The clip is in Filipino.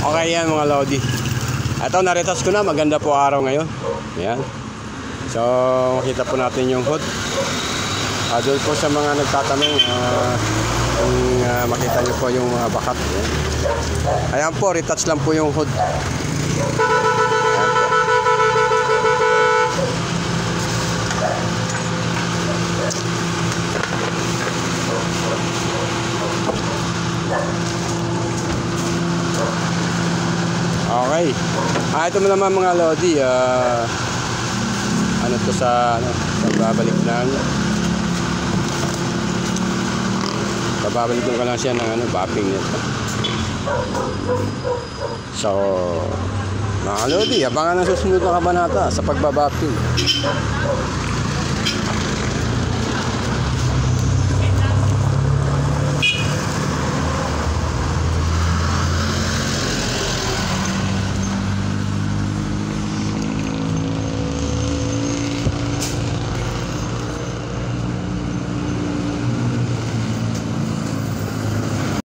Okay yan mga Lodi. Ito, naritas ko na. Maganda po araw ngayon. Ayan. So, makita po natin yung hood. Doon po sa mga nagtatanong, kung makita nyo po yung mga bakat. Ayan po, retouch lang po yung hood. Okay. Ito mo naman mga Lodi, ano to sa babalik ko lang siya ng bapping nito. So, mga Lodi, abangan ang susunod na kabanata sa pagbabapping.